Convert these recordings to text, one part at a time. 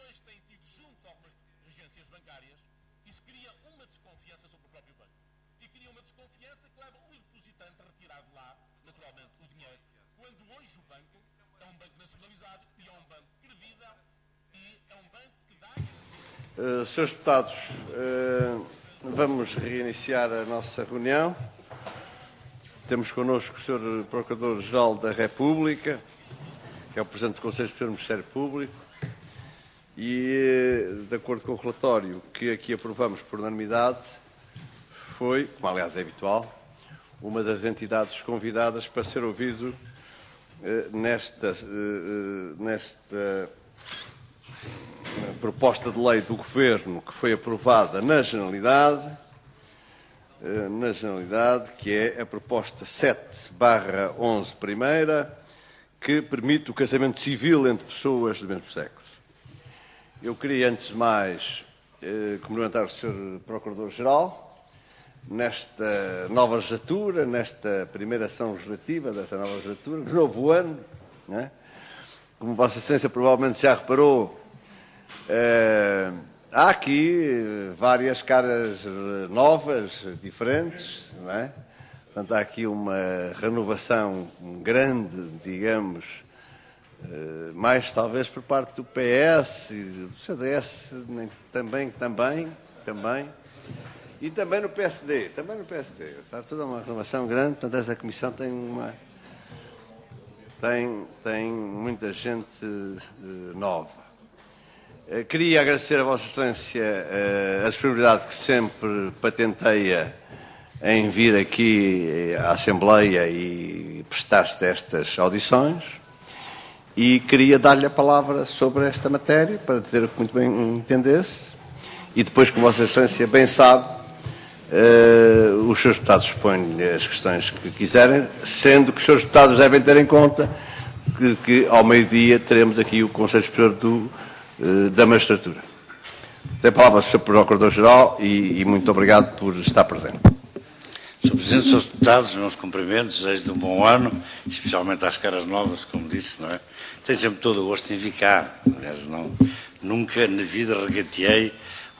reações que têm tido junto a algumas agências bancárias, isso cria uma desconfiança sobre o próprio banco. E cria uma desconfiança que leva o depositante a retirar de lá, naturalmente, o dinheiro, quando hoje o banco é um banco nacionalizado e é um banco credível e é um banco que dá garantia. Senhores deputados, vamos reiniciar a nossa reunião. Temos connosco o Sr. Procurador-Geral da República, que é o Presidente do Conselho Superior do Ministério Público, e, de acordo com o relatório que aqui aprovamos por unanimidade, foi, como aliás é habitual, uma das entidades convidadas para ser ouvido nesta proposta de lei do Governo que foi aprovada na Generalidade, que é a proposta 7/11 primeira, que permite o casamento civil entre pessoas do mesmo sexo. Eu queria, antes de mais, cumprimentar o Sr. Procurador-Geral nesta nova legislatura, nesta primeira ação legislativa desta nova legislatura, novo ano, não é? Como Vossa Excelência provavelmente já reparou, há aqui várias caras novas, diferentes, não é? Portanto, há aqui uma renovação grande, digamos, mais talvez por parte do PS e do CDS, também, e também no PSD, Está toda uma renovação grande, portanto, esta Comissão tem muita gente nova. Queria agradecer a Vossa Excelência a disponibilidade que sempre patenteia em vir aqui à Assembleia e prestar-se a estas audições, e queria dar-lhe a palavra sobre esta matéria para dizer o que muito bem entendesse, e depois, como Vossa Excelência bem sabe, os seus deputados expõem as questões que quiserem, sendo que os seus deputados devem ter em conta que ao meio-dia teremos aqui o Conselho Superior da Magistratura. Tem a palavra o Sr. Procurador-Geral e muito obrigado por estar presente. Sr. Presidente, Srs. Deputados, meus cumprimentos, desejo-lhe um bom ano, especialmente às caras novas, como disse, não é? Tenho sempre todo o gosto em vir cá. Aliás, nunca na vida regateei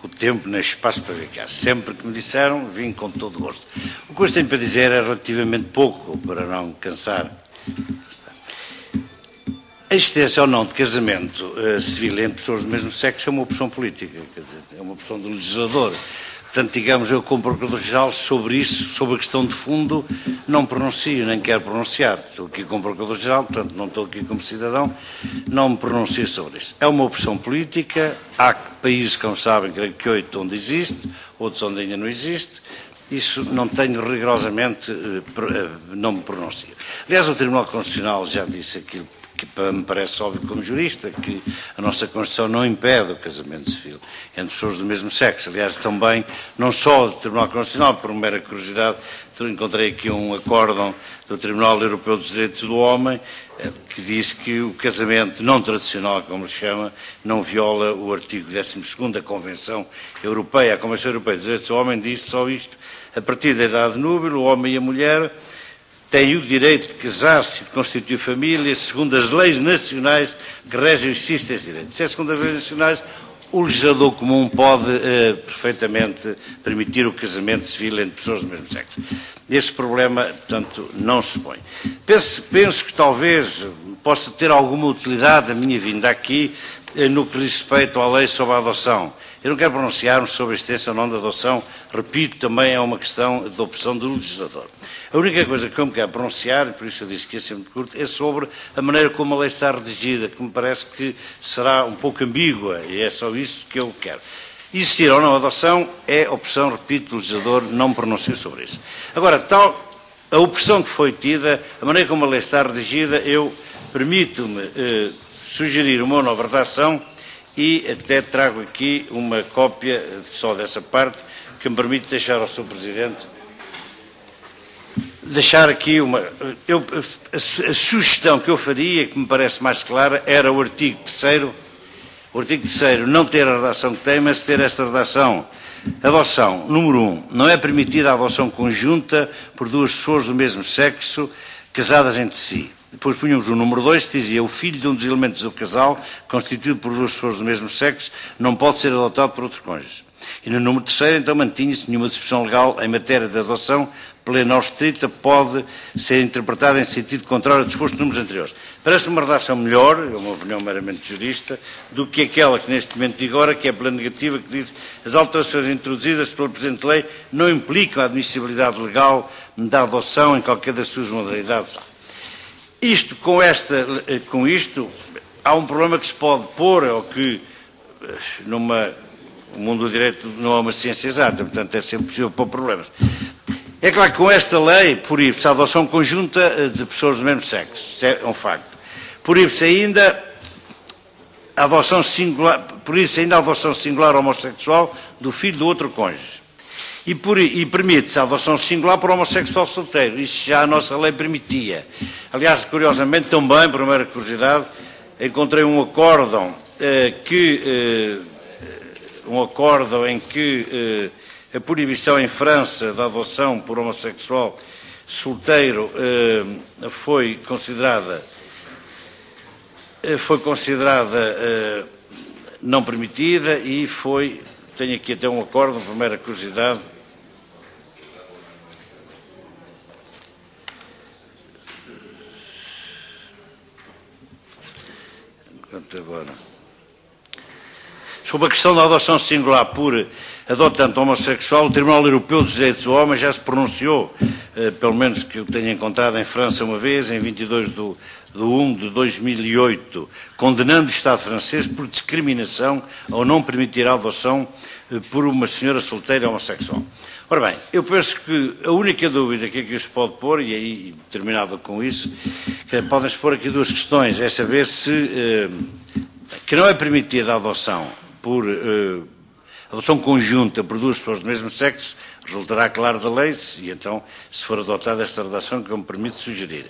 o tempo nem espaço para vir cá. Sempre que me disseram, vim com todo o gosto. O que hoje tenho para dizer é relativamente pouco, para não cansar. A existência ou não de casamento civil entre pessoas do mesmo sexo é uma opção política, quer dizer, é uma opção do legislador. Portanto, digamos, eu como Procurador-Geral sobre isso, sobre a questão de fundo, não pronuncio, nem quero pronunciar. Estou aqui como Procurador-Geral, portanto não estou aqui como cidadão, não me pronuncio sobre isso. É uma opção política, há países, como sabem, creio que 8 onde existe, outros onde ainda não existe, isso não tenho rigorosamente, não me pronuncio. Aliás, o Tribunal Constitucional já disse aquilo que me parece óbvio como jurista, que a nossa Constituição não impede o casamento civil entre pessoas do mesmo sexo. Aliás, também, não só do Tribunal Constitucional, por mera curiosidade, encontrei aqui um acórdão do Tribunal Europeu dos Direitos do Homem, que diz que o casamento não tradicional, como se chama, não viola o artigo 12º da Convenção Europeia. A Convenção Europeia dos Direitos do Homem diz só isto: a partir da idade núbil, o homem e a mulher têm o direito de casar-se e de constituir família segundo as leis nacionais que regem o exercício desse direito. Se é segundo as leis nacionais, o legislador comum pode perfeitamente permitir o casamento civil entre pessoas do mesmo sexo. Este problema, portanto, não se põe. Penso que talvez possa ter alguma utilidade a minha vinda aqui no que diz respeito à lei sobre a adoção. Eu não quero pronunciar-me sobre a existência ou não da adoção, repito, também é uma questão de opção do legislador. A única coisa que eu me quero pronunciar, e por isso eu disse que ia ser muito curto, é sobre a maneira como a lei está redigida, que me parece que será um pouco ambígua, e é só isso que eu quero. Existir ou não a adoção é opção, repito, do legislador, não me pronuncio sobre isso. Agora, a opção que foi tida, a maneira como a lei está redigida, eu permito-me sugerir uma nova redação e até trago aqui uma cópia só dessa parte que me permite deixar ao Sr. Presidente aqui a sugestão que eu faria, que me parece mais clara, era o artigo 3º. O artigo 3º não ter a redação que tem, mas ter esta redação. Adoção, número 1. Não é permitida a adoção conjunta por duas pessoas do mesmo sexo casadas entre si. depois punhamos o número 2, que dizia: o filho de um dos elementos do casal, constituído por duas pessoas do mesmo sexo, não pode ser adotado por outro cônjuge. E no número 3, então, mantinha-se: nenhuma disposição legal em matéria de adoção plena ou restrita pode ser interpretada em sentido contrário ao disposto nos números anteriores. Parece-me uma redação melhor, é uma opinião meramente jurista, do que aquela que neste momento vigora, que é pela negativa, que diz: as alterações introduzidas pela presente lei não implicam a admissibilidade legal da adoção em qualquer das suas modalidades. Com isto, há um problema que se pode pôr, ou que o mundo do direito não é uma ciência exata, portanto é sempre possível pôr problemas. É claro que com esta lei proíbe-se a adoção conjunta de pessoas do mesmo sexo, isso é um facto. Proíbe-se ainda a adoção singular homossexual do filho do outro cônjuge. E permite-se a adoção singular por homossexual solteiro. Isso já a nossa lei permitia. Aliás, curiosamente, também, por mera curiosidade, encontrei um acórdão em que a proibição em França da adoção por homossexual solteiro foi considerada não permitida e tenho aqui até um acórdão, por mera curiosidade, sobre a questão da adoção singular por adotante homossexual. O Tribunal Europeu dos Direitos do Homem já se pronunciou, pelo menos que eu tenha encontrado em França uma vez, em 22 de 1 de 2008, condenando o Estado francês por discriminação ao não permitir a adoção por uma senhora solteira homossexual. Ora bem, eu penso que a única dúvida que aqui se pode pôr, e aí terminava com isso, que podem-se pôr aqui duas questões, é saber se que não é permitida a adoção por adoção conjunta por duas pessoas do mesmo sexo, resultará claro da lei, e então, se for adotada esta redação que eu me permito sugerir.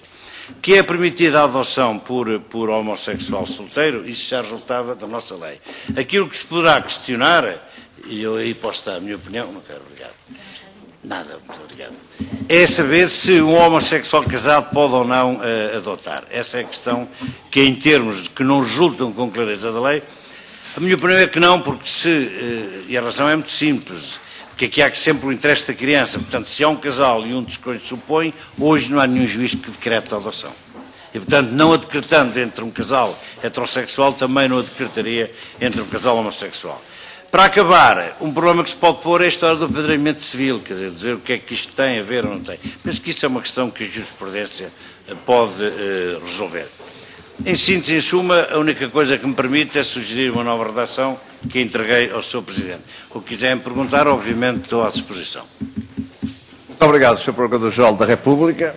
Que é permitida a adoção por homossexual solteiro, isso já resultava da nossa lei. Aquilo que se poderá questionar, e eu aí posso dar a minha opinião, não quero, obrigado. Nada, muito obrigado. É saber se um homossexual casado pode ou não adotar. Essa é a questão que, em termos que não resultam com clareza da lei, a minha opinião é que não, porque e a razão é muito simples, porque aqui há sempre o interesse da criança. Portanto, se há um casal e um dos cônjuges se opõe, hoje não há nenhum juiz que decrete a adoção. E, portanto, não a decretando entre um casal heterossexual, também não a decretaria entre um casal homossexual. Para acabar, um problema que se pode pôr é a história do apadrinhamento civil, quer dizer o que é que isto tem a ver ou não tem. Penso que isto é uma questão que a jurisprudência pode resolver. Em síntese, em suma, a única coisa que me permite é sugerir uma nova redação que entreguei ao Sr. Presidente. O que quiserem perguntar, obviamente, estou à disposição. Muito obrigado, Sr. Procurador-Geral da República.